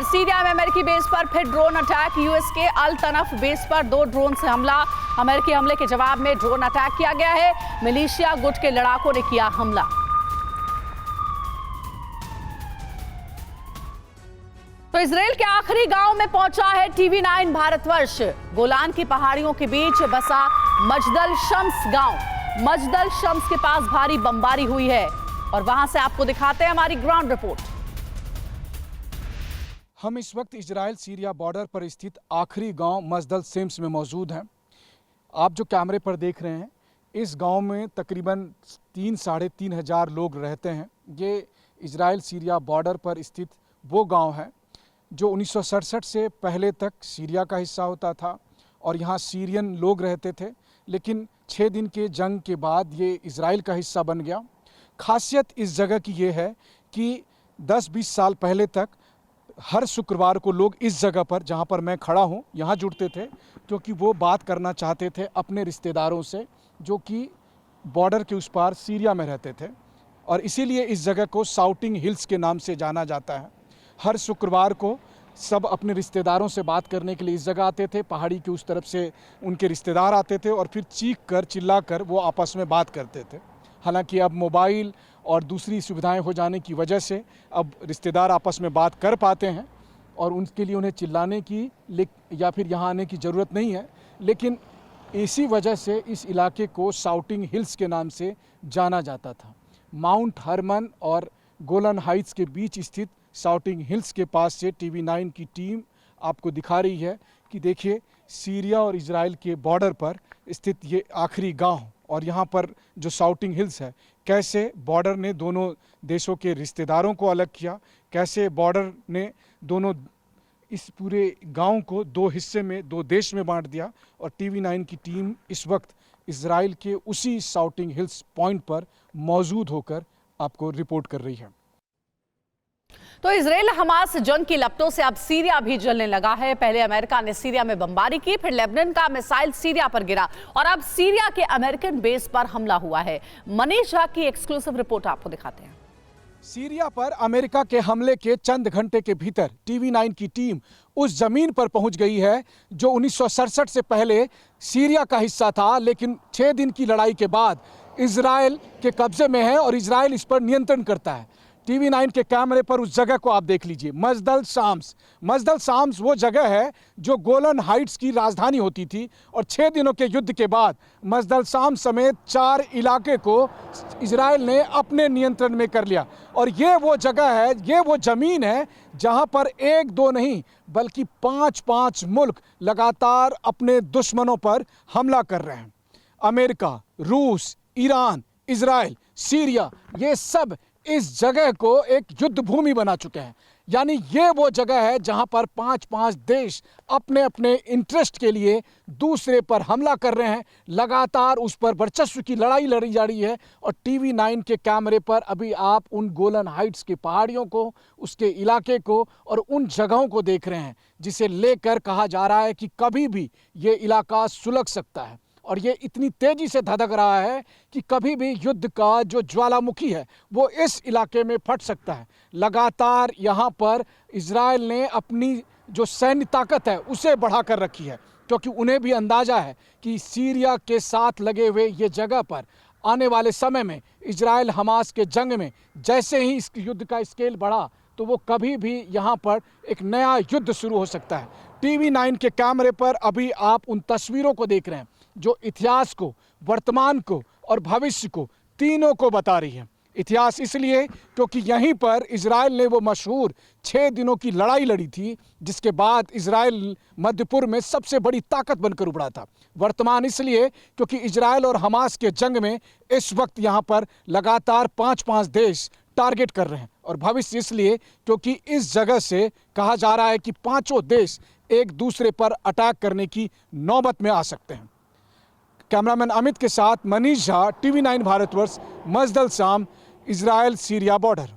Syria में अमेरिकी base पर फिर ड्रोन अटैक। यूएस के अल तनफ बेस पर 2 ड्रोन से हमला। अमेरिकी हमले के जवाब में ड्रोन अटैक किया गया है। मिलिशिया गुट के लड़ाकों ने किया हमला। तो इजराइल के आखिरी गांव में पहुंचा है टीवी9 भारतवर्ष। गोलान की पहाड़ियों के बीच बसा मजदल शम्स गांव। मजदल शम्स के पास भारी बमबारी हुई है और वहां से आपको दिखाते हैं हमारी ग्राउंड रिपोर्ट। हम इस वक्त इजराइल सीरिया बॉर्डर पर स्थित आखिरी गांव मजदल शम्स में मौजूद हैं। आप जो कैमरे पर देख रहे हैं, इस गांव में तकरीबन 3-3.5 हज़ार लोग रहते हैं। ये इजराइल सीरिया बॉर्डर पर स्थित वो गांव है जो 1967 से पहले तक सीरिया का हिस्सा होता था और यहाँ सीरियन लोग रहते थे, लेकिन 6 दिन के जंग के बाद ये इजराइल का हिस्सा बन गया। खासियत इस जगह की ये है कि 10-20 साल पहले तक हर शुक्रवार को लोग इस जगह पर, जहाँ पर मैं खड़ा हूँ, यहाँ जुड़ते थे क्योंकि वो बात करना चाहते थे अपने रिश्तेदारों से जो कि बॉर्डर के उस पार सीरिया में रहते थे, और इसीलिए इस जगह को शाउटिंग हिल्स के नाम से जाना जाता है। हर शुक्रवार को सब अपने रिश्तेदारों से बात करने के लिए इस जगह आते थे। पहाड़ी के उस तरफ से उनके रिश्तेदार आते थे और फिर चीख कर चिल्ला कर वो आपस में बात करते थे। हालांकि अब मोबाइल और दूसरी सुविधाएं हो जाने की वजह से अब रिश्तेदार आपस में बात कर पाते हैं और उनके लिए उन्हें चिल्लाने की या फिर यहाँ आने की ज़रूरत नहीं है। लेकिन इसी वजह से इस इलाके को शाउटिंग हिल्स के नाम से जाना जाता था। माउंट हरमन और गोलन हाइट्स के बीच स्थित शाउटिंग हिल्स के पास से टीवी9 की टीम आपको दिखा रही है कि देखिए सीरिया और इजराइल के बॉर्डर पर स्थित ये आखिरी गांव और यहाँ पर जो शाउटिंग हिल्स है, कैसे बॉर्डर ने दोनों देशों के रिश्तेदारों को अलग किया, कैसे बॉर्डर ने दोनों इस पूरे गांव को 2 हिस्से में, 2 देश में बांट दिया। और टीवी9 की टीम इस वक्त इजराइल के उसी शाउटिंग हिल्स पॉइंट पर मौजूद होकर आपको रिपोर्ट कर रही है। तो इजराइल हमास जंग की लपटों से अब सीरिया भी जलने लगा है। पहले अमेरिका ने सीरिया में बमबारी की, फिर लेबनान का मिसाइल सीरिया पर गिरा और अब सीरिया के अमेरिकन बेस पर हमला हुआ है। मनीष झा की एक्सक्लूसिव रिपोर्ट आपको दिखाते हैं। सीरिया पर अमेरिका के हमले के चंद घंटे के भीतर टीवी9 की टीम उस जमीन पर पहुंच गई है जो 1967 से पहले सीरिया का हिस्सा था, लेकिन 6 दिन की लड़ाई के बाद इजराइल के कब्जे में है और इजराइल इस पर नियंत्रण करता है। टीवी9 के कैमरे पर उस जगह को आप देख लीजिए, मजदल शाम्स। मजदल शाम्स वो जगह है जो गोलन हाइट्स की राजधानी होती थी और 6 दिनों के युद्ध के बाद मजदल शाम्स समेत 4 इलाके को इजराइल ने अपने नियंत्रण में कर लिया। और ये वो जगह है, ये वो ज़मीन है जहां पर 1-2 नहीं बल्कि 5-5 मुल्क लगातार अपने दुश्मनों पर हमला कर रहे हैं। अमेरिका, रूस, ईरान, इजराइल, सीरिया, ये सब इस जगह को एक युद्ध भूमि बना चुके हैं। यानी ये वो जगह है जहां पर 5-5 देश अपने अपने इंटरेस्ट के लिए दूसरे पर हमला कर रहे हैं। लगातार उस पर वर्चस्व की लड़ाई लड़ी जा रही है और टीवी9 के कैमरे पर अभी आप उन गोलन हाइट्स की पहाड़ियों को, उसके इलाके को और उन जगहों को देख रहे हैं जिसे लेकर कहा जा रहा है कि कभी भी ये इलाका सुलग सकता है। और ये इतनी तेजी से धधक रहा है कि कभी भी युद्ध का जो ज्वालामुखी है वो इस इलाके में फट सकता है। लगातार यहाँ पर इजराइल ने अपनी जो सैन्य ताकत है उसे बढ़ा कर रखी है, क्योंकि उन्हें भी अंदाज़ा है कि सीरिया के साथ लगे हुए ये जगह पर आने वाले समय में इजराइल हमास के जंग में जैसे ही इस युद्ध का स्केल बढ़ा तो वो कभी भी यहाँ पर एक नया युद्ध शुरू हो सकता है। टीवी9 के कैमरे पर अभी आप उन तस्वीरों को देख रहे हैं जो इतिहास को, वर्तमान को और भविष्य को, तीनों को बता रही है। इतिहास इसलिए क्योंकि यहीं पर इजराइल ने वो मशहूर 6 दिनों की लड़ाई लड़ी थी जिसके बाद इजराइल मध्य पूर्व में सबसे बड़ी ताकत बनकर उभरा था। वर्तमान इसलिए क्योंकि इजराइल और हमास के जंग में इस वक्त यहाँ पर लगातार 5-5 देश टारगेट कर रहे हैं, और भविष्य इसलिए क्योंकि इस जगह से कहा जा रहा है कि 5 देश एक दूसरे पर अटैक करने की नौबत में आ सकते हैं। कैमरामैन अमित के साथ मनीष झा, टीवी9 भारतवर्ष, मजदल शाम, इजराइल सीरिया बॉर्डर।